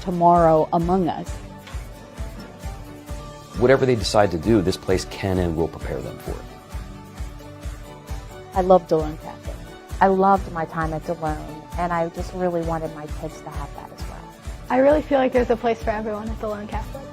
tomorrow among us. Whatever they decide to do, this place can and will prepare them for it. I love DeLone Catholic. I loved my time at DeLone, and I just really wanted my kids to have that as well. I really feel like there's a place for everyone at DeLone Catholic.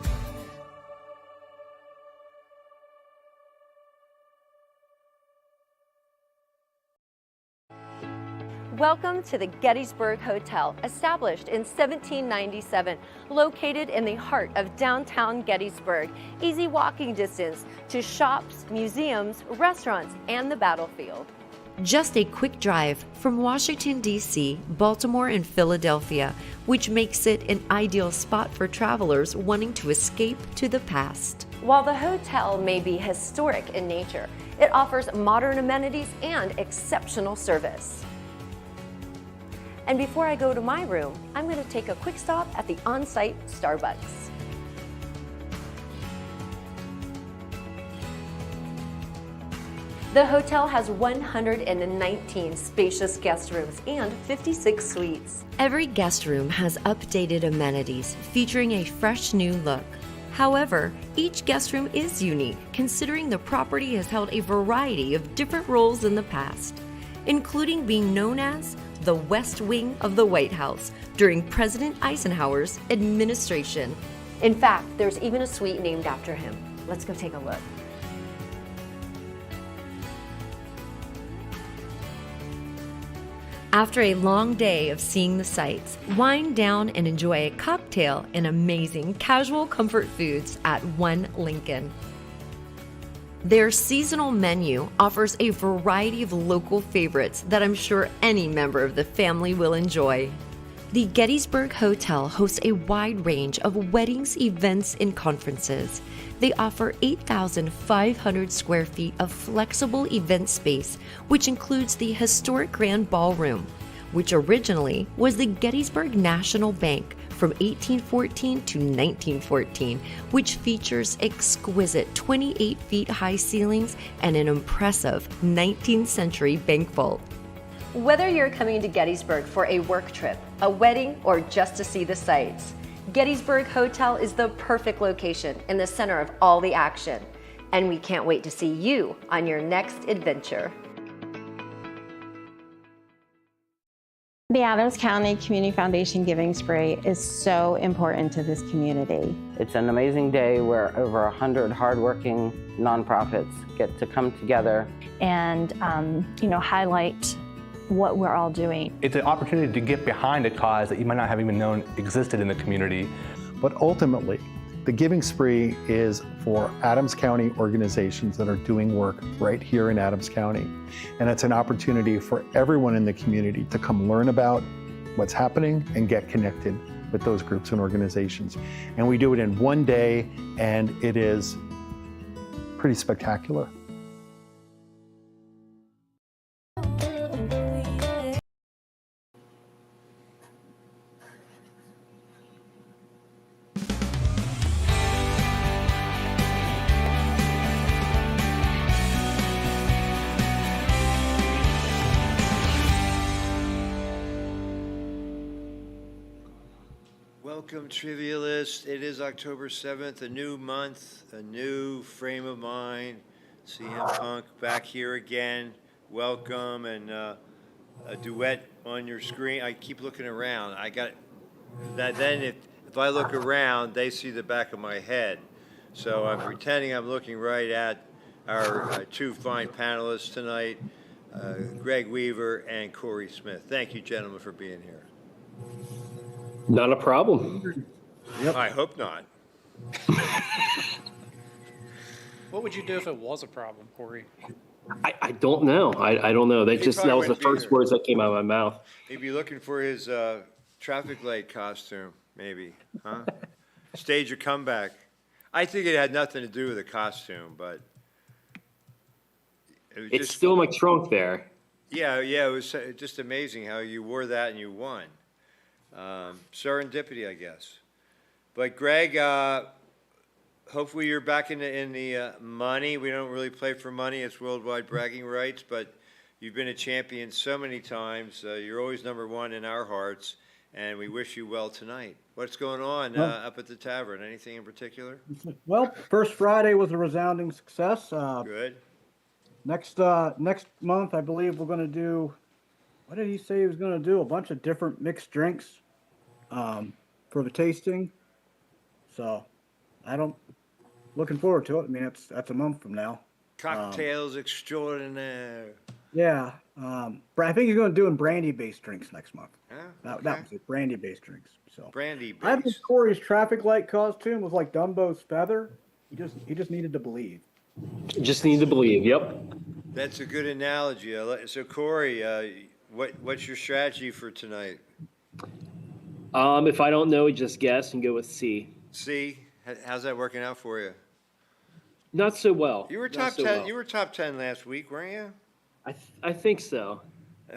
Welcome to the Gettysburg Hotel, established in 1797, located in the heart of downtown Gettysburg. Easy walking distance to shops, museums, restaurants, and the battlefield. Just a quick drive from Washington, D.C., Baltimore, and Philadelphia, which makes it an ideal spot for travelers wanting to escape to the past. While the hotel may be historic in nature, it offers modern amenities and exceptional service. And before I go to my room, I'm going to take a quick stop at the on-site Starbucks. The hotel has 119 spacious guest rooms and 56 suites. Every guest room has updated amenities featuring a fresh new look. However, each guest room is unique, considering the property has held a variety of different roles in the past, including being known as the West Wing of the White House during President Eisenhower's administration. In fact, there's even a suite named after him. Let's go take a look. After a long day of seeing the sights, wind down and enjoy a cocktail and amazing casual comfort foods at One Lincoln. Their seasonal menu offers a variety of local favorites that I'm sure any member of the family will enjoy. The Gettysburg Hotel hosts a wide range of weddings, events, and conferences. They offer 8,500 square feet of flexible event space, which includes the historic Grand Ballroom, which originally was the Gettysburg National Bank from 1814 to 1914, which features exquisite 28 feet high ceilings and an impressive 19th century bank vault. Whether you're coming to Gettysburg for a work trip, a wedding, or just to see the sights, Gettysburg Hotel is the perfect location in the center of all the action. And we can't wait to see you on your next adventure. The Adams County Community Foundation Giving Spree is so important to this community. It's an amazing day where over 100 hardworking nonprofits get to come together and highlight what we're all doing. It's an opportunity to get behind a cause that you might not have even known existed in the community. But ultimately, the Giving Spree is for Adams County organizations that are doing work right here in Adams County. And it's an opportunity for everyone in the community to come learn about what's happening and get connected with those groups and organizations. And we do it in one day, and it is pretty spectacular. Welcome, Trivialists. It is October 7th, a new month, a new frame of mind. CM Punk back here again. Welcome, and a duet on your screen. I keep looking around. I got that. Then if I look around, they see the back of my head. So I'm pretending I'm looking right at our two fine panelists tonight, Greg Weaver and Corey Smith. Thank you, gentlemen, for being here. Not a problem. Yep. I hope not. What would you do if it was a problem, Corey? I don't know. I don't know. That was the first words that came out of my mouth. He'd be looking for his traffic light costume, maybe, huh? Stage a comeback. I think it had nothing to do with the costume, but it's still in my trunk there. Yeah, it was just amazing how you wore that and you won. Serendipity, I guess. But Greg, hopefully you're back in the money. We don't really play for money. It's worldwide bragging rights, but you've been a champion so many times. You're always number one in our hearts. and we wish you well tonight. What's going on up at the tavern? Anything in particular? Well, first Friday was a resounding success. Good. Next month, I believe we're going to do. What did he say he was going to do? A bunch of different mixed drinks for the tasting. So, looking forward to it. I mean, that's a month from now. Cocktails extraordinaire. Yeah, I think he's going to do brandy-based drinks next month. Yeah, That was it, brandy-based drinks. So brandy-based. I think Corey's traffic light costume was like Dumbo's feather. He just needed to believe. Just need to believe. Yep. That's a good analogy. So Corey, what's your strategy for tonight? If I don't know, just guess and go with C. C. How's that working out for you? Not so well. You were Not top so 10. well. You were top 10 last week, weren't you? I think so.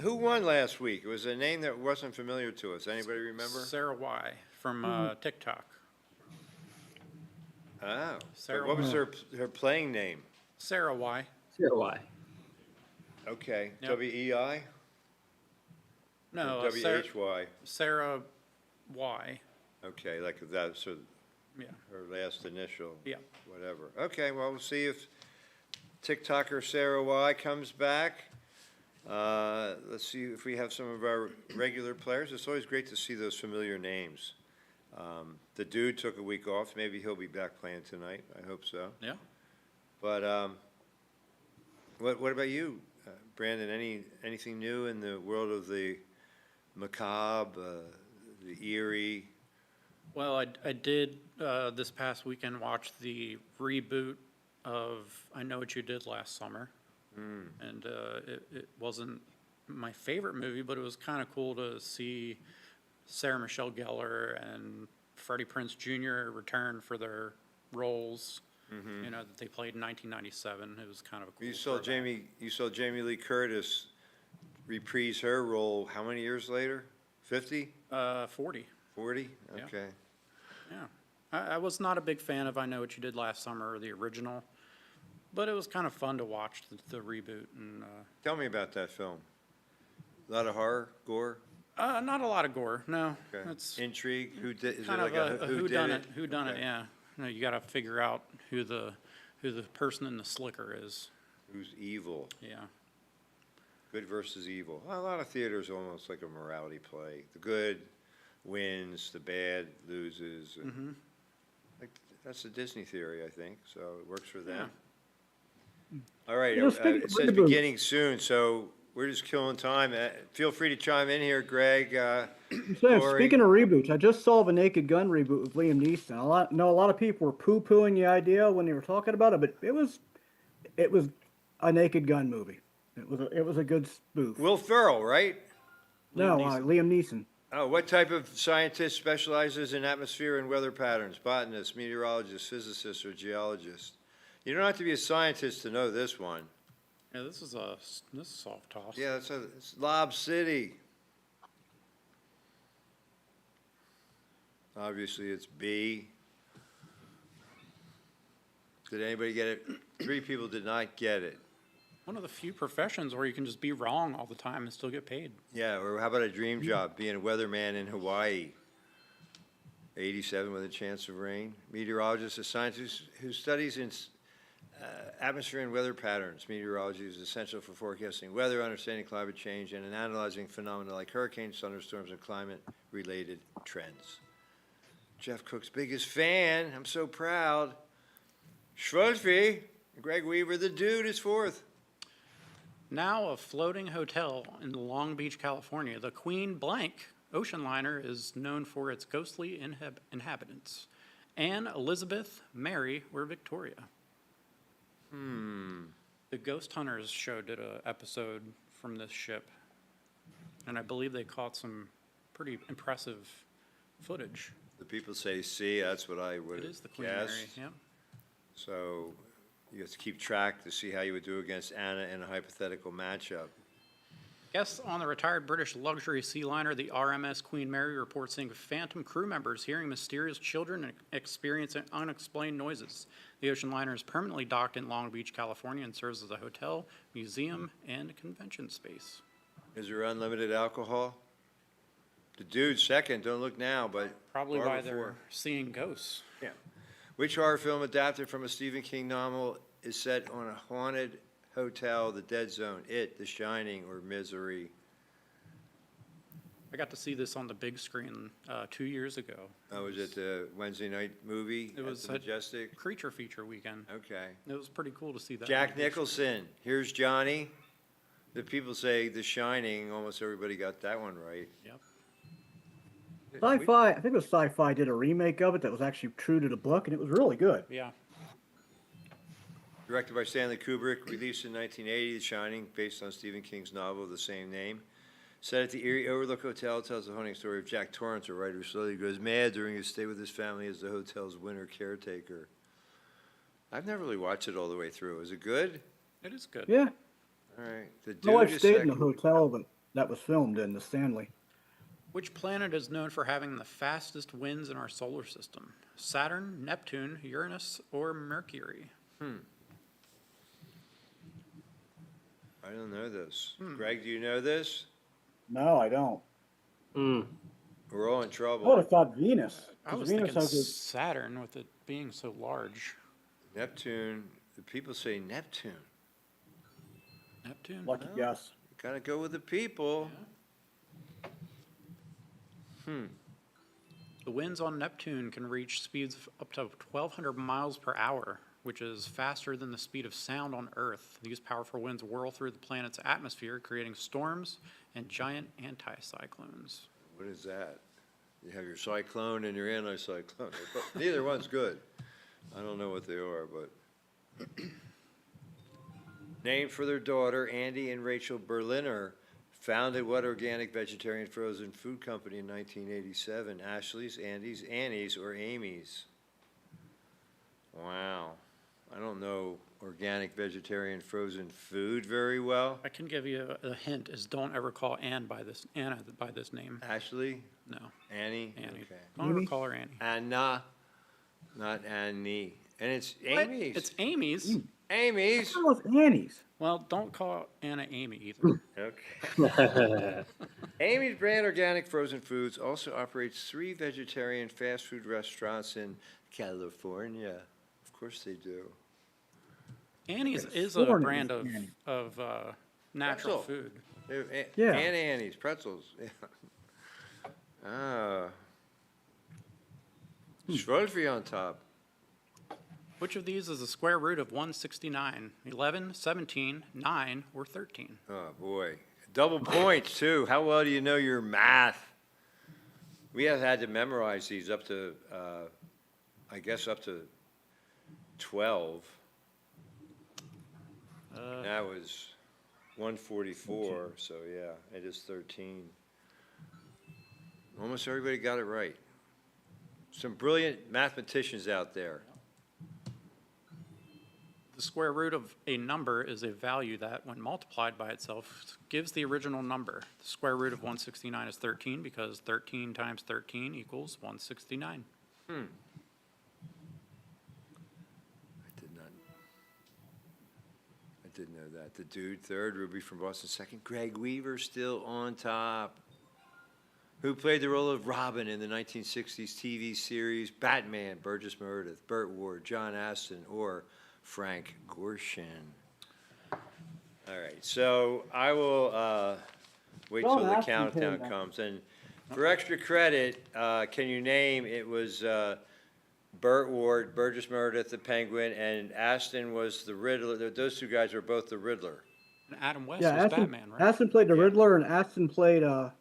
Who won last week? It was a name that wasn't familiar to us. Anybody remember? Sarah Y. from TikTok. Oh. Sarah What was Y. her playing name? Sarah Y. Sarah Y. Okay. Yep. W-E-I? No, W-H-Y. Sarah Y. Okay, like that, so Yeah. her last initial. Yeah. Whatever. Okay, well, we'll see if TikToker Sarah Y comes back. Let's see if we have some of our regular players. It's always great to see those familiar names. The dude took a week off. Maybe he'll be back playing tonight. I hope so. Yeah. But what about you, Brandon? Anything new in the world of the macabre, the eerie? Well, I did this past weekend watch the reboot of I Know What You Did Last Summer. And it wasn't my favorite movie, but it was kind of cool to see Sarah Michelle Gellar and Freddie Prinze Jr. return for their roles, you know, that they played in 1997. It was kind of a cool. You saw Jamie Lee Curtis reprise her role how many years later? 50? 40. 40? Yeah. Okay. Yeah. I was not a big fan of I Know What You Did Last Summer, or the original. But it was kind of fun to watch the reboot. And Tell me about that film. A lot of horror, gore? not a lot of gore, no. Okay. It's intrigue? Who did? Is kind it like of a who done it? Who done it? Okay. Yeah. You know, you got to figure out who the person in the slicker is. Who's evil? Yeah. Good versus evil. Well, a lot of theaters are almost like a morality play. The good wins, the bad loses. And like, that's the Disney theory, I think. So it works for them. All right. You know, speaking It of says reboots- beginning soon, so we're just killing time. Feel free to chime in here, Greg. Corey. Speaking of reboots, I just saw the Naked Gun reboot with Liam Neeson. A lot of people were poo-pooing the idea when they were talking about it, but it was a Naked Gun movie. It was a good spoof. Will Ferrell, right? Liam Neeson. Oh, what type of scientist specializes in atmosphere and weather patterns? Botanist, meteorologist, physicist, or geologist? You don't have to be a scientist to know this one. Yeah, this is soft toss. Yeah, it's Lob City. Obviously, it's B. Did anybody get it? 3 people did not get it. One of the few professions where you can just be wrong all the time and still get paid. Yeah, or how about a dream job, being a weatherman in Hawaii? 87 with a chance of rain. Meteorologist, a scientist who studies in atmosphere and weather patterns. Meteorology is essential for forecasting weather, understanding climate change, and in analyzing phenomena like hurricanes, thunderstorms, and climate-related trends. Jeff Cook's biggest fan. I'm so proud. Schwolfie. Greg Weaver, the dude, is 4th. Now a floating hotel in Long Beach, California, the Queen Blank ocean liner is known for its ghostly inhabitants. Anne, Elizabeth, Mary were Victoria. The Ghost Hunters show did an episode from this ship, and I believe they caught some pretty impressive footage. The people say C, that's what I would It have is the Queen guessed. Mary, yeah. So you have to keep track to see how you would do against Anna in a hypothetical matchup. Guests on the retired British luxury sea liner, the RMS Queen Mary, report seeing phantom crew members hearing mysterious children and experiencing unexplained noises. The ocean liner is permanently docked in Long Beach, California, and serves as a hotel, museum, and convention space. Is there unlimited alcohol? The dude second, don't look now, but Probably far why before. they're seeing ghosts. Yeah. Which horror film adapted from a Stephen King novel is set on a haunted hotel, The Dead Zone? It, The Shining, or Misery? I got to see this on the big screen 2 years ago. Oh, was it the Wednesday night movie It was at the Majestic? Creature feature weekend. Okay. It was pretty cool to see that. Jack Nicholson, here's Johnny. The people say The Shining, almost everybody got that one right. Yep. Sci-Fi, I think it was Sci-Fi did a remake of it that was actually true to the book, and it was really good. Yeah. Directed by Stanley Kubrick, released in 1980, The Shining, based on Stephen King's novel of the same name. Set at the Erie Overlook Hotel, tells the haunting story of Jack Torrance, a writer who slowly goes mad during his stay with his family as the hotel's winter caretaker. I've never really watched it all the way through. Is it good? It is good. Yeah. All right. The My wife dude is stayed in the second. hotel that was filmed in, the Stanley. Which planet is known for having the fastest winds in our solar system? Saturn, Neptune, Uranus, or Mercury? I don't know this. Greg, do you know this? No, I don't. We're all in I trouble. would have thought Venus. I 'cause was Venus thinking has a- Saturn with it being so large. Neptune. The people say Neptune. Neptune? Lucky guess. Gotta go with the people. The winds on Neptune can reach speeds of up to 1,200 miles per hour, which is faster than the speed of sound on Earth. These powerful winds whirl through the planet's atmosphere, creating storms and giant anticyclones. What is that? You have your cyclone and your anticyclone. Neither one's good. I don't know what they are, but. Named for their daughter, Andy and Rachel Berliner, founded what organic vegetarian frozen food company in 1987? Ashley's, Andy's, Annie's, or Amy's? Wow. I don't know organic vegetarian frozen food very well. I can give you a hint: is don't ever call Anna by this name. Ashley? No. Annie? Annie. Okay. Don't ever call her Annie. Anna, not Annie. And it's What? Amy's. It's Amy's. Amy's. That was Annie's. Well, don't call Anna Amy either. Okay. Amy's brand organic frozen foods also operates 3 vegetarian fast food restaurants in California. Of course they do. Annie's is a Florida brand is of natural Pretzel. food. Yeah. And Annie's pretzels. Yeah. Ah. Trophy on top. Which of these is the square root of 169? 11, 17, 9, or 13? Oh, boy. Double points, too. How well do you know your math? We have had to memorize these up to, I guess, up to 12. That was 144, so yeah, it is 13. Almost everybody got it right. Some brilliant mathematicians out there. The square root of a number is a value that, when multiplied by itself, gives the original number. The square root of 169 is 13 because 13 times 13 equals 169. I did know that. The dude third, Ruby from Boston second, Greg Weaver still on top. Who played the role of Robin in the 1960s TV series Batman? Burgess Meredith, Burt Ward, John Astin, or Frank Gorshin? All right, so I will wait till the countdown comes. And for extra credit, can you name, it was Burt Ward, Burgess Meredith, the Penguin, and Astin was the Riddler. Those two guys were both the Riddler. And Adam West Yeah, was Aston, Batman, right? Aston played the Riddler, and Aston played the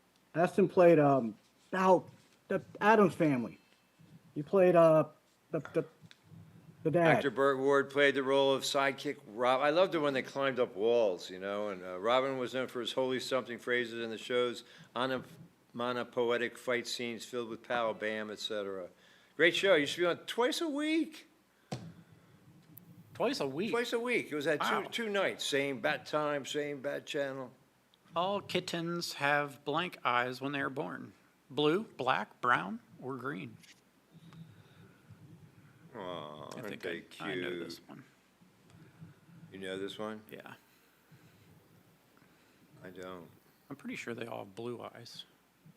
Addams Family. He played the dad. Actor Burt Ward played the role of sidekick Rob. I loved it when they climbed up walls, you know, and Robin was known for his holy something phrases in the show's onomatopoetic fight scenes filled with pow, bam, etc. Great show. It used to be on twice a week. Twice a week? Twice a week. It was at Wow. two nights. Same bat time, same bat channel. All kittens have blank eyes when they are born. Blue, black, brown, or green. Aw, I aren't think they I know cute? this one. You know this one? Yeah. I don't. I'm pretty sure they all have blue eyes.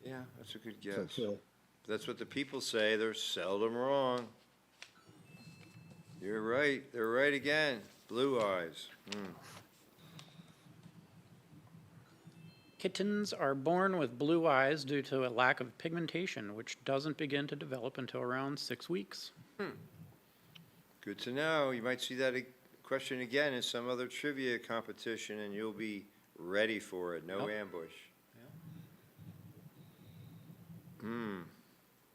Yeah, that's a good guess. So cool. That's what the people say. They're seldom wrong. You're right. They're right again. Blue eyes. Kittens are born with blue eyes due to a lack of pigmentation, which doesn't begin to develop until around 6 weeks. Good to know. You might see that question again in some other trivia competition, and you'll be ready for it. No ambush.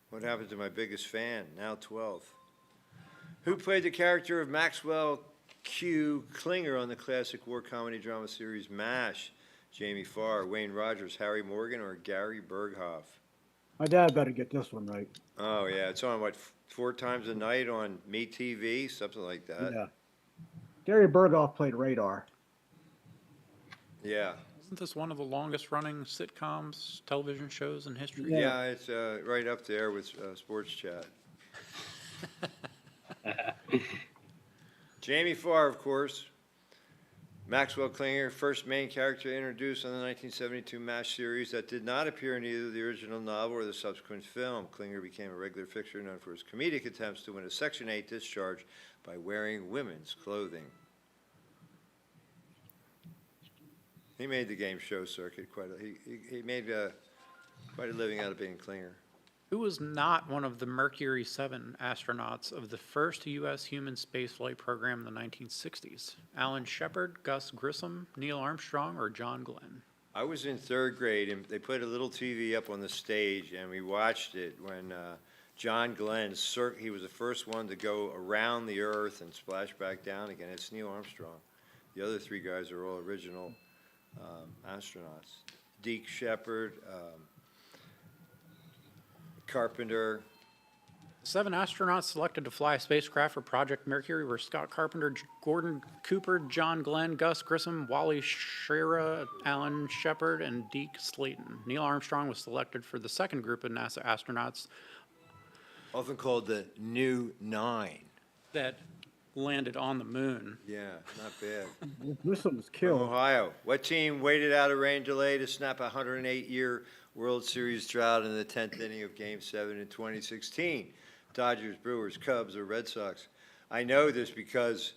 What happened to my biggest fan? Now 12. Who played the character of Maxwell Q. Klinger on the classic war comedy drama series MASH? Jamie Farr, Wayne Rogers, Harry Morgan, or Gary Berghoff? My dad better get this one right. Oh, yeah. It's on, what, 4 times a night on MeTV? Something like that. Yeah. Gary Berghoff played Radar. Yeah. Isn't this one of the longest running sitcoms, television shows in history? Yeah, it's right up there with Sports Chat. Jamie Farr, of course. Maxwell Klinger, first main character introduced on the 1972 MASH series that did not appear in either the original novel or the subsequent film. Klinger became a regular fixture known for his comedic attempts to win a Section 8 discharge by wearing women's clothing. He made the game show circuit he made quite a living out of being Klinger. Who was not one of the Mercury 7 astronauts of the first U.S. human spaceflight program in the 1960s? Alan Shepard, Gus Grissom, Neil Armstrong, or John Glenn? I was in 3rd grade, and they put a little TV up on the stage, and we watched it when John Glenn, he was the first one to go around the Earth and splash back down again. It's Neil Armstrong. The other 3 guys are all original astronauts. Deke Shepard, Carpenter. 7 astronauts selected to fly a spacecraft for Project Mercury were Scott Carpenter, Gordon Cooper, John Glenn, Gus Grissom, Wally Schirra, Alan Shepard, and Deke Slayton. Neil Armstrong was selected for the second group of NASA astronauts, Often called the New 9. that landed on the moon. Yeah, not bad. Grissom was From killed. Ohio. What team waited out a rain delay to snap a 108-year World Series drought in the 10th inning of Game 7 in 2016? Dodgers, Brewers, Cubs, or Red Sox? I know this because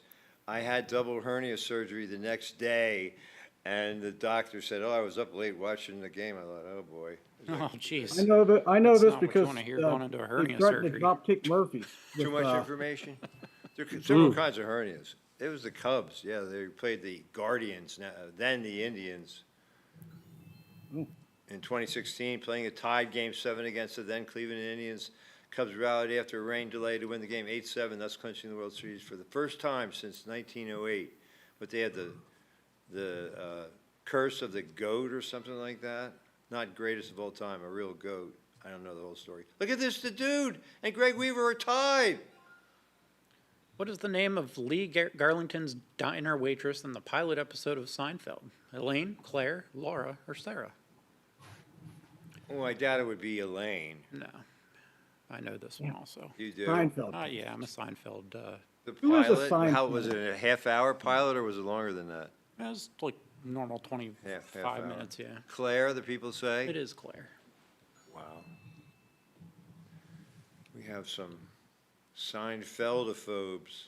I had double hernia surgery the next day, and the doctor said, I was up late watching the game. I thought, oh, boy. Oh, jeez. I know That's this not what you because wanna hear going into a hernia they threatened surgery. to drop kick Murphy. Too with, much information? There are several kinds of hernias. It was the Cubs. Yeah, they played the Guardians, then the Indians. In 2016, playing a tied Game 7 against the then Cleveland Indians. Cubs rallied after a rain delay to win the game 8-7, thus clinching the World Series for the first time since 1908. But they had the curse of the goat or something like that. Not greatest of all time, a real goat. I don't know the whole story. Look at this, the dude and Greg Weaver are tied. What is the name of Lee Garlington's diner waitress in the pilot episode of Seinfeld? Elaine, Claire, Laura, or Sarah? Oh, I doubt it would be Elaine. No. I know this one also. You do? Seinfeld. Yeah, I'm a Seinfeld. The Who was a pilot, how Seinfeld? was it, a half-hour pilot, or was it longer than that? It was like normal 25 Half hour. minutes, yeah. Claire, the people say? It is Claire. Wow. We have some Seinfeldophobes.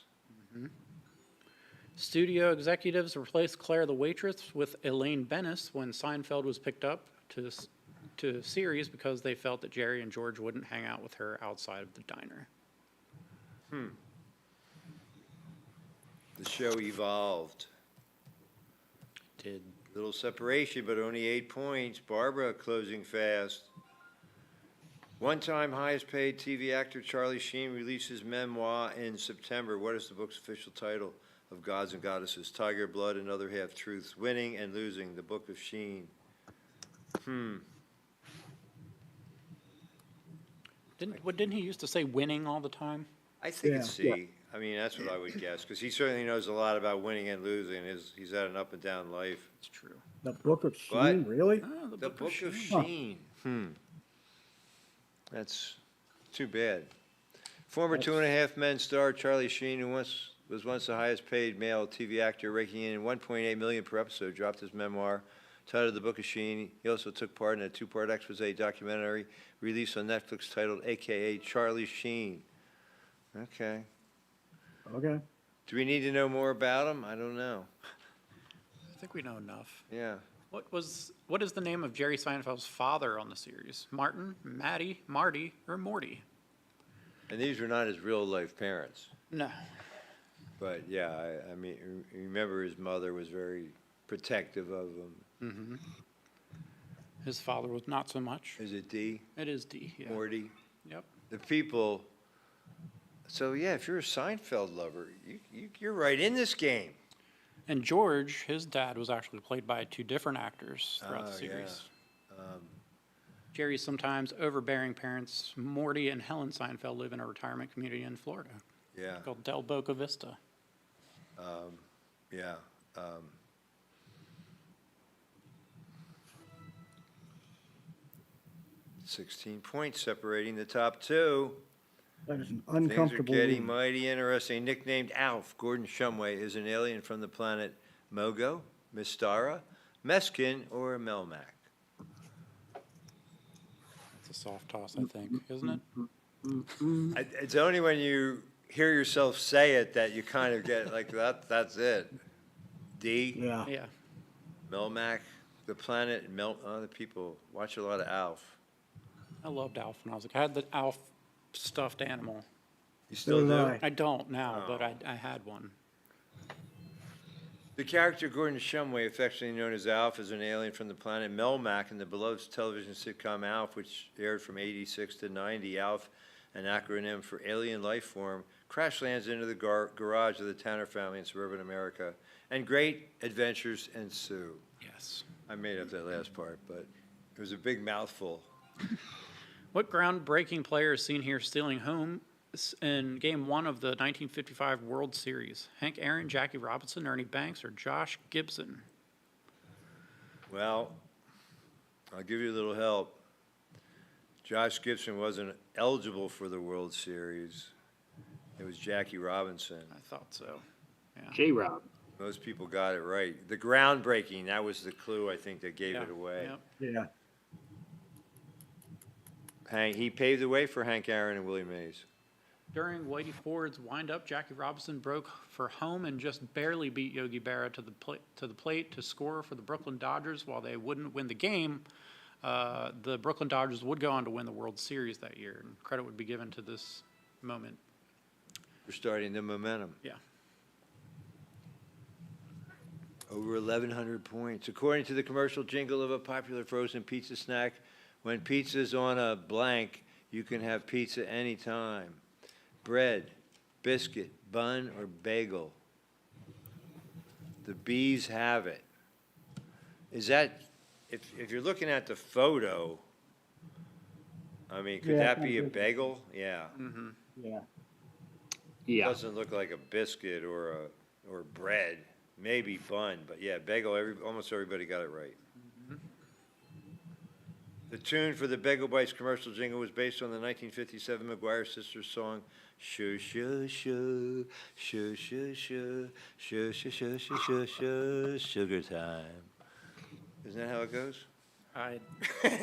Studio executives replaced Claire the waitress with Elaine Bennis when Seinfeld was picked up to series because they felt that Jerry and George wouldn't hang out with her outside of the diner. The show evolved. Did Little separation, but only 8 points. Barbara closing fast. One-time highest-paid TV actor Charlie Sheen releases memoir in September. What is the book's official title? Of Gods and Goddesses, Tiger Blood and Other Half-Truths, Winning and Losing, the Book of Sheen. Didn't he used to say winning all the time? I think Yeah. it's C. I mean, that's what I would guess, because he certainly knows a lot about winning and losing. He's had an up and down life. It's true. The Book of Sheen, What? really? Oh, The Book of Sheen. Sheen. That's too bad. Former Two and a Half Men star Charlie Sheen, who was once the highest paid male TV actor, raking in $1.8 million per episode, dropped his memoir, titled The Book of Sheen. He also took part in a two-part expose documentary released on Netflix titled AKA Charlie Sheen. Okay. Okay. Do we need to know more about him? I don't know. I think we know enough. Yeah. What is the name of Jerry Seinfeld's father on the series? Martin, Matty, Marty, or Morty? And these were not his real-life parents. No. But, yeah, I mean, remember his mother was very protective of him. Mm-hmm. His father was not so much. Is it D? It is D, yeah. Morty? Yep. The people. So, yeah, if you're a Seinfeld lover, you're right in this game. And George, his dad, was actually played by two different actors throughout the series. Yeah. Jerry's sometimes overbearing parents, Morty and Helen Seinfeld, live in a retirement community in Florida. Yeah. Called Del Boca Vista. Yeah. 16 points separating the top two. That is an Things are uncomfortable getting lead. mighty interesting. Nicknamed Alf, Gordon Shumway is an alien from the planet Mogo, Mystara, Meskin, or Melmac. It's a soft toss, I think, isn't it? It's only when you hear yourself say it that you kind of get like that. That's it. D. Yeah. Yeah. Melmac, the planet, the people watch a lot of Alf. I loved Alf when I was a kid. I had the Alf stuffed animal. You still So did do? I. I don't now, Oh. but I had one. The character Gordon Shumway, affectionately known as Alf, is an alien from the planet Melmac in the beloved television sitcom Alf, which aired from 86 to 90. Alf, an acronym for Alien Life Form, crash lands into the garage of the Tanner family in suburban America, and great adventures ensue. Yes. I made up that last part, but it was a big mouthful. What groundbreaking player is seen here stealing home in Game 1 of the 1955 World Series? Hank Aaron, Jackie Robinson, Ernie Banks, or Josh Gibson? Well, I'll give you a little help. Josh Gibson wasn't eligible for the World Series. It was Jackie Robinson. I thought so. Yeah. J-Rob. Most people got it right. The groundbreaking, that was the clue, I think, that gave Yeah. it away. Yep. Yeah. He paved the way for Hank Aaron and Willie Mays. During Whitey Ford's windup, Jackie Robinson broke for home and just barely beat Yogi Berra to the plate to score for the Brooklyn Dodgers. While they wouldn't win the game, the Brooklyn Dodgers would go on to win the World Series that year, and credit would be given to this moment. We're starting the momentum. Yeah. Over 1,100 points. According to the commercial jingle of a popular frozen pizza snack, when pizza's on a blank, you can have pizza anytime. Bread, biscuit, bun, or bagel. The bees have it. Is that, if you're looking at the photo, I mean, could Yeah, that be a bagel? Yeah. Mm-hmm. Yeah. Yeah. Doesn't look like a biscuit or bread. Maybe bun, but yeah, bagel. Almost everybody got it right. The tune for the Bagel Bites commercial jingle was based on the 1957 McGuire Sisters song, "Shoo shoo shoo, shoo shoo shoo, shoo shoo shoo shoo shoo shoo, sugar time." Isn't that how it goes?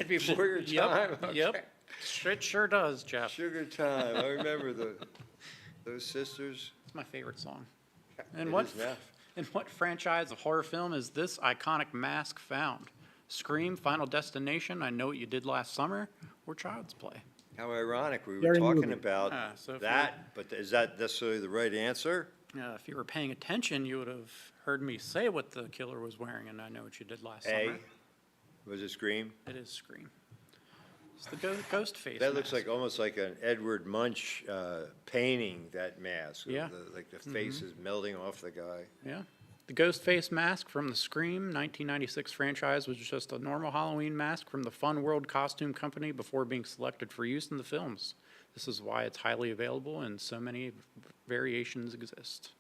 Before your time. Yep. Yep. It sure does, Jeff. Sugar time. I remember those sisters. It's my favorite song. It And what? is now. In what franchise of horror film is this iconic mask found? Scream, Final Destination, I Know What You Did Last Summer, or Child's Play? How ironic. We were Scary talking movie. about So if that, but is that necessarily the right answer? If you were paying attention, you would have heard me say what the killer was wearing, and I Know What You Did Last Summer. Was it Scream? It is Scream. It's the ghost face. That looks mask. like almost like an Edward Munch painting, that mask. Yeah. Like the face is melting off the guy. Yeah. The ghost face mask from the Scream 1996 franchise was just a normal Halloween mask from the Fun World Costume Company before being selected for use in the films. This is why it's highly available and so many variations exist.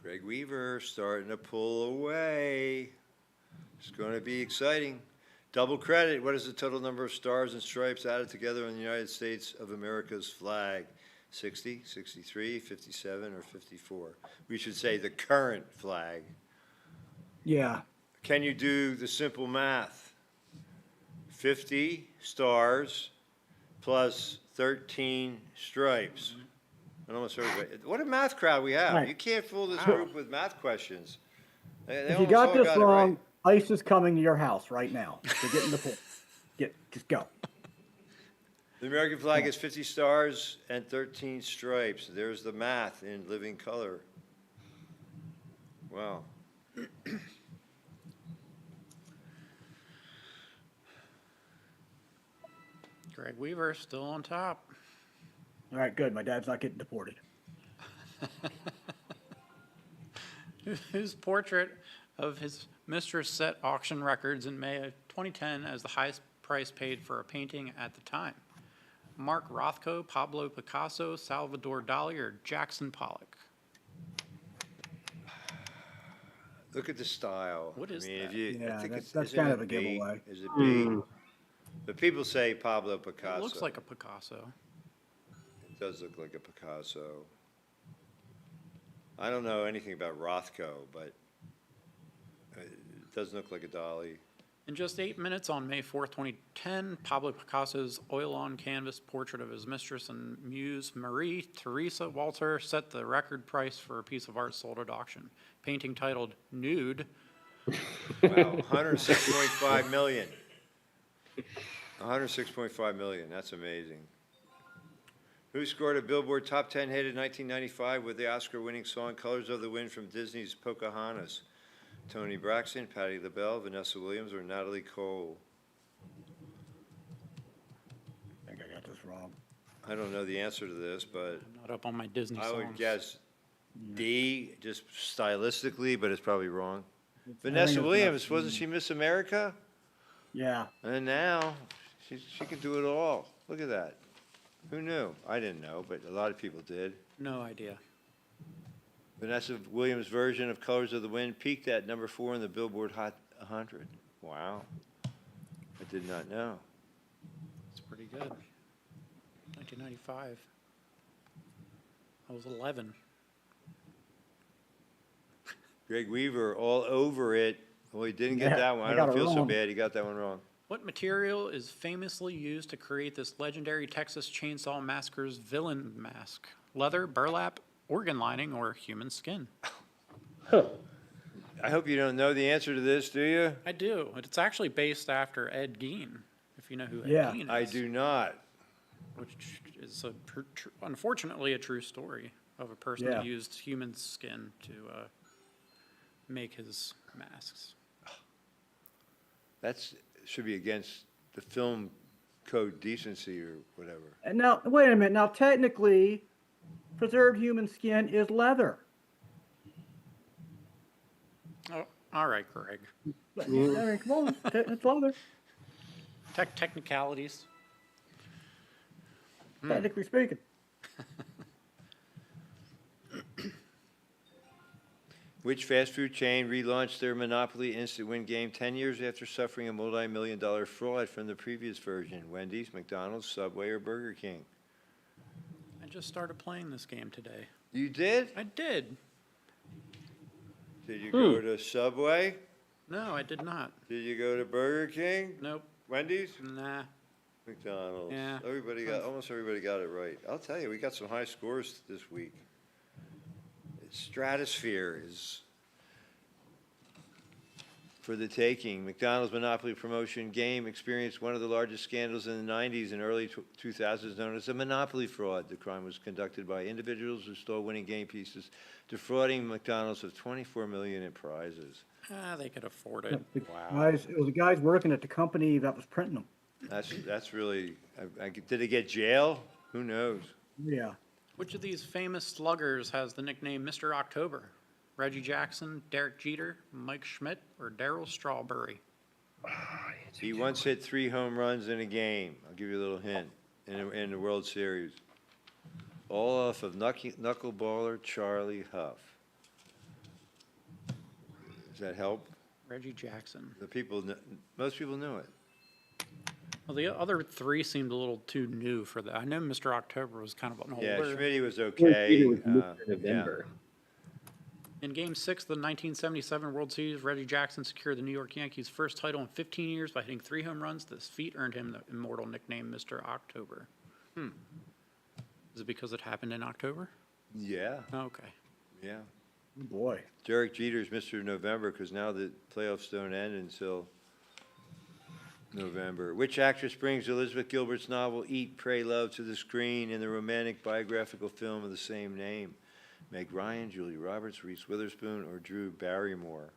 Greg Weaver starting to pull away. It's going to be exciting. Double credit. What is the total number of stars and stripes added together on the United States of America's flag? 60, 63, 57, or 54? We should say the current flag. Yeah. Can you do the simple math? 50 stars plus 13 stripes. And almost everybody. What a math crowd we have. Right. You can't fool this group with math questions. They If you almost got all this it wrong, right. ICE is coming to your house right now. So get in the pool. Just go. The American flag has 50 stars and 13 stripes. There's the math in living color. Wow. Greg Weaver still on top. All right, good. My dad's not getting deported. Whose portrait of his mistress set auction records in May of 2010 as the highest price paid for a painting at the time? Mark Rothko, Pablo Picasso, Salvador Dali, or Jackson Pollock? Look at the style. What is I mean, that? If you, Yeah, I think that's isn't kind it of a B? giveaway. Is it B? But people say Pablo Picasso. It looks like a Picasso. It does look like a Picasso. I don't know anything about Rothko, but it does look like a Dali. In just 8 minutes on May 4th, 2010, Pablo Picasso's oil-on-canvas portrait of his mistress and muse, Marie Theresa Walter, set the record price for a piece of art sold at auction. Painting titled Nude. Wow, 106.5 million. 106.5 million, that's amazing. Who scored a Billboard Top 10 hit in 1995 with the Oscar-winning song Colors of the Wind from Disney's Pocahontas? Toni Braxton, Patti LaBelle, Vanessa Williams, or Natalie Cole? I think I got this wrong. I don't know the answer to this, but I'm not up on my Disney I songs. would guess D, just stylistically, but it's probably wrong. think Vanessa it's Williams, wasn't she Miss America? Yeah. And now she can do it all. Look at that. Who knew? I didn't know, but a lot of people did. No idea. Vanessa Williams' version of Colors of the Wind peaked at number 4 in the Billboard Hot 100. Wow. I did not know. It's pretty good. 1995. I was 11. Greg Weaver all over it. Well, he didn't get Yeah, that one. I I got don't it feel so wrong. bad. He got that one wrong. What material is famously used to create this legendary Texas Chainsaw Massacre's villain mask? Leather, burlap, organ lining, or human skin? I hope you don't know the answer to this, do you? I do. It's actually based after Ed Gein, if you know who Ed Yeah. Gein is. I do not. Which is unfortunately a true story of a person Yeah. that used human skin to make his masks. That's should be against the film code decency or whatever. And now, wait a minute. Now, technically, preserved human skin is leather. Oh, all right, Greg. I mean, come on. It's leather, Technicalities. technically speaking. Which fast food chain relaunched their Monopoly Instant Win game 10 years after suffering a multi-million-dollar fraud from the previous version? Wendy's, McDonald's, Subway, or Burger King? I just started playing this game today. You did? I did. Did you go to Subway? No, I did not. Did you go to Burger King? Nope. Wendy's? Nah. McDonald's. Yeah. Almost everybody got it right. I'll tell you, we got some high scores this week. Stratosphere is for the taking. McDonald's Monopoly promotion game experienced one of the largest scandals in the 90s and early 2000s known as a Monopoly fraud. The crime was conducted by individuals who stole winning game pieces, defrauding McDonald's of $24 million in prizes. They could afford it. Guys, it was the guys working at the company that was printing them. That's really, did they get jail? Who knows? Yeah. Which of these famous sluggers has the nickname Mr. October? Reggie Jackson, Derek Jeter, Mike Schmidt, or Darryl Strawberry? He once hit 3 home runs in a game. I'll give you a little hint. In the World Series. All off of knuckleballer Charlie Huff. Does that help? Reggie Jackson. Most people knew it. Well, the other three seemed a little too new for that. I know Mr. October was kind of an older. Yeah, Schmitty was Peter okay. was Mr. November. In Game 6 of the 1977 World Series, Reggie Jackson secured the New York Yankees' first title in 15 years by hitting 3 home runs. This feat earned him the immortal nickname Mr. October. Is it because it happened in October? Yeah, Okay. yeah. Oh, boy. Derek Jeter's Mr. November because now the playoffs don't end until November. Which actress brings Elizabeth Gilbert's novel Eat, Pray, Love to the screen in the romantic biographical film of the same name? Meg Ryan, Julia Roberts, Reese Witherspoon, or Drew Barrymore?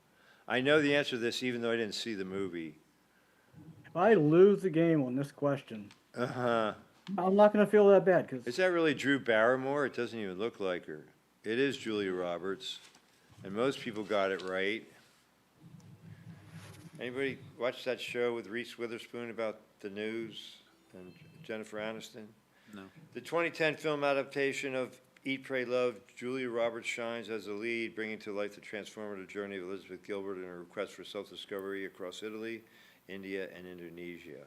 I know the answer to this even though I didn't see the movie. If I lose the game on this question, Uh-huh. I'm not going to feel that bad because Is that really Drew Barrymore? It doesn't even look like her. It is Julia Roberts, and most people got it right. Anybody watch that show with Reese Witherspoon about the news and Jennifer Aniston? No. The 2010 film adaptation of Eat, Pray, Love, Julia Roberts shines as the lead, bringing to life the transformative journey of Elizabeth Gilbert and her quest for self-discovery across Italy, India, and Indonesia.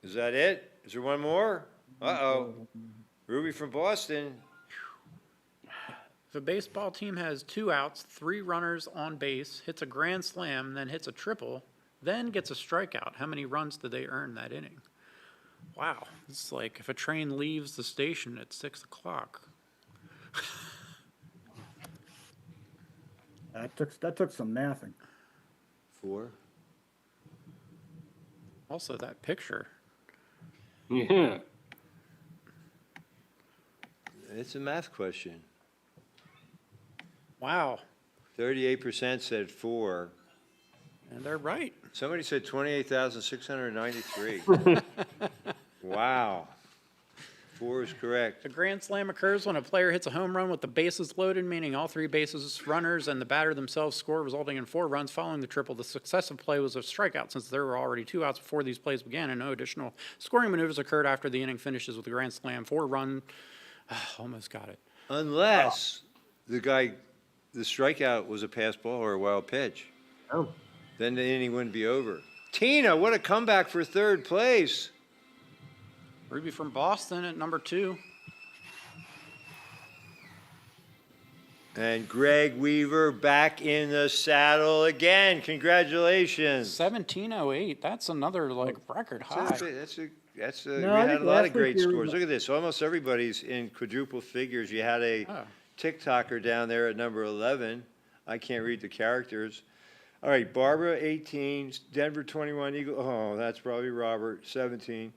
Is that it? Is there one more? Uh-oh. Ruby from Boston. If a baseball team has 2 outs, 3 runners on base, hits a grand slam, then hits a triple, then gets a strikeout, how many runs did they earn that inning? Wow, it's like if a train leaves the station at 6 o'clock. that took some mathing. 4. Also, that picture. Yeah. It's a math question. Wow. 38% said 4. And they're right. Somebody said 28,693. Wow. 4 is correct. A grand slam occurs when a player hits a home run with the bases loaded, meaning all 3 bases runners and the batter themselves score, resulting in 4 runs following the triple. The successive play was a strikeout since there were already 2 outs before these plays began, and no additional scoring maneuvers occurred after the inning finishes with a grand slam. 4 run. Almost got it. Unless the strikeout was a pass ball or a wild pitch. Oh. Then the inning wouldn't be over. Tina, what a comeback for 3rd place. Ruby from Boston at number 2. And Greg Weaver back in the saddle again. Congratulations. 1708. That's another record high. We No, I had think a lot last of great week you were- scores. Look at this. Almost everybody's in quadruple figures. You had a TikToker down there at number 11. I can't read the characters. All right, Barbara, 18. Denver, 21. Eagle. Oh, that's probably Robert, 17.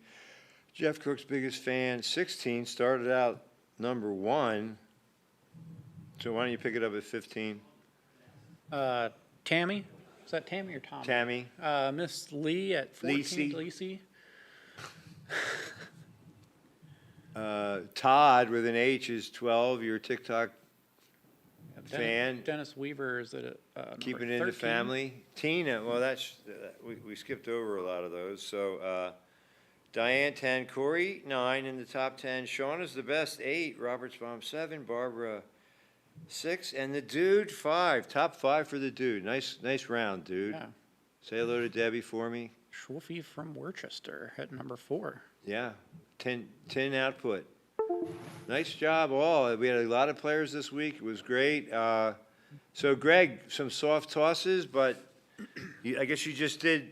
Jeff Cook's biggest fan, 16. Started out number 1. So why don't you pick it up at 15? Tammy? Is that Tammy or Tommy? Tammy. Miss Lee at 14. Lacey. Todd with an H is 12. Your TikTok fan. Dennis Weaver is at Keeping it in the family. Tina, well, we skipped over a lot of those. So Diane, 10. Corey, 9 in the top 10. Sean is the best, 8. Robert's Bomb, 7. Barbara, 6. And the dude, 5. Top 5 for the dude. Nice round, dude. Yeah. Say hello to Debbie for me. Schwolfie from Worcester at number 4. Yeah, 10 output. Nice job, all. We had a lot of players this week. It was great. So, Greg, some soft tosses, but I guess you just did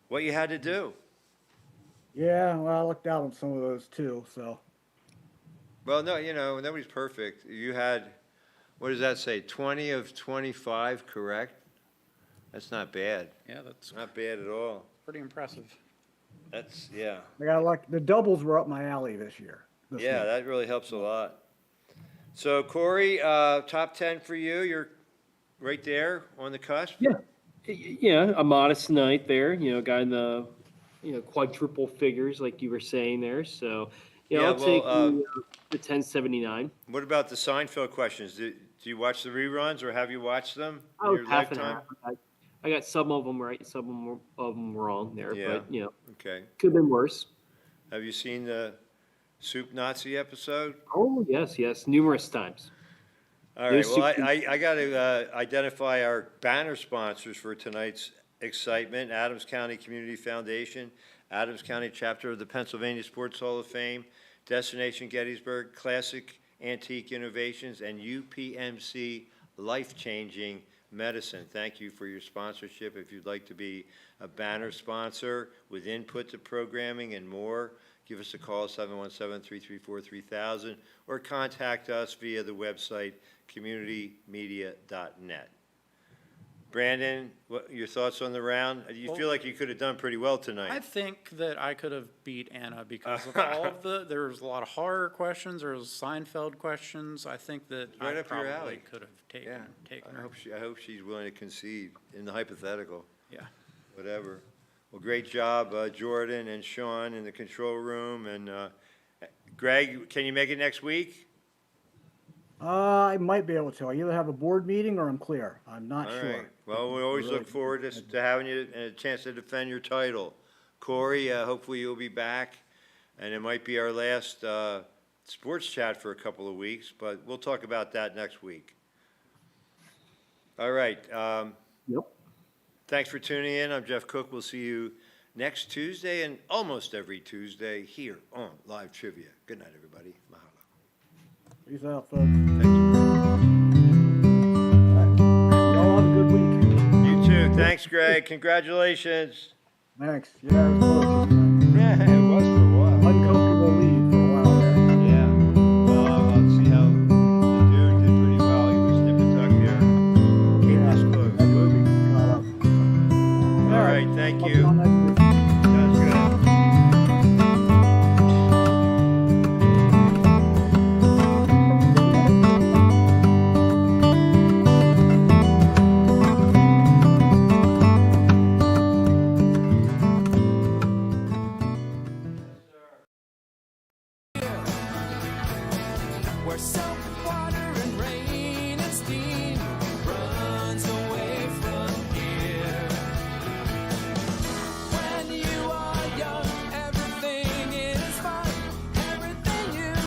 what you had to do. Yeah, well, I looked out on some of those too, so. Well, no, nobody's perfect. You had, what does that say, 20 of 25 correct? That's not bad. Yeah, that's not bad at all. pretty impressive. That's, yeah. I got the doubles were up my alley this year. Yeah, that really helps a lot. So, Corey, top 10 for you. You're right there on the cusp. Yeah, a modest night there. Got in the quadruple figures like you were saying there. So I'll take the 1079. What about the Seinfeld questions? Do you watch the reruns, or have you watched them in Oh, your half and lifetime? half. I got some of them right, some of them wrong there, Yeah. but Okay. could have been worse. Have you seen the Soup Nazi episode? Oh yes, numerous times. All right. Well, I got to identify our banner sponsors for tonight's excitement. Adams County Community Foundation, Adams County chapter of the Pennsylvania Sports Hall of Fame, Destination Gettysburg, Classic Antique Innovations, and UPMC Life-Changing Medicine. Thank you for your sponsorship. If you'd like to be a banner sponsor with input to programming and more, give us a call, 717-334-3000, or contact us via the website, communitymedia.net. Brandon, what your thoughts on the round? You feel like you could have done pretty well tonight. I think that I could have beat Anna because of all of there was a lot of horror questions, there was Seinfeld questions. I think that Right I up your probably alley. could have taken her. I hope she's willing to concede in the hypothetical. Yeah. Whatever. Well, great job, Jordan and Sean in the control room. And Greg, can you make it next week? I might be able to. I either have a board meeting or I'm clear. I'm not All sure. right. Well, we always look forward to having you and a chance to defend your title. Corey, hopefully you'll be back. And it might be our last sports chat for a couple of weeks, but we'll talk about that next week. All right. Yep. Thanks for tuning in. I'm Jeff Cook. We'll see you next Tuesday and almost every Tuesday here on Live Trivia. Good night, everybody. Mahalo. Peace out, folks. Y'all have a good week. You too. Thanks, Greg. Congratulations. Thanks. Yeah, it was close this time. Yeah, it was for a while. Uncomfortable lead for a while there. Yeah. Well, let's see how the dude did pretty well. He was nip and tuck here. Keep this close. That movie caught up. All right. Thank I'll you. be on next week. Sounds good. We're so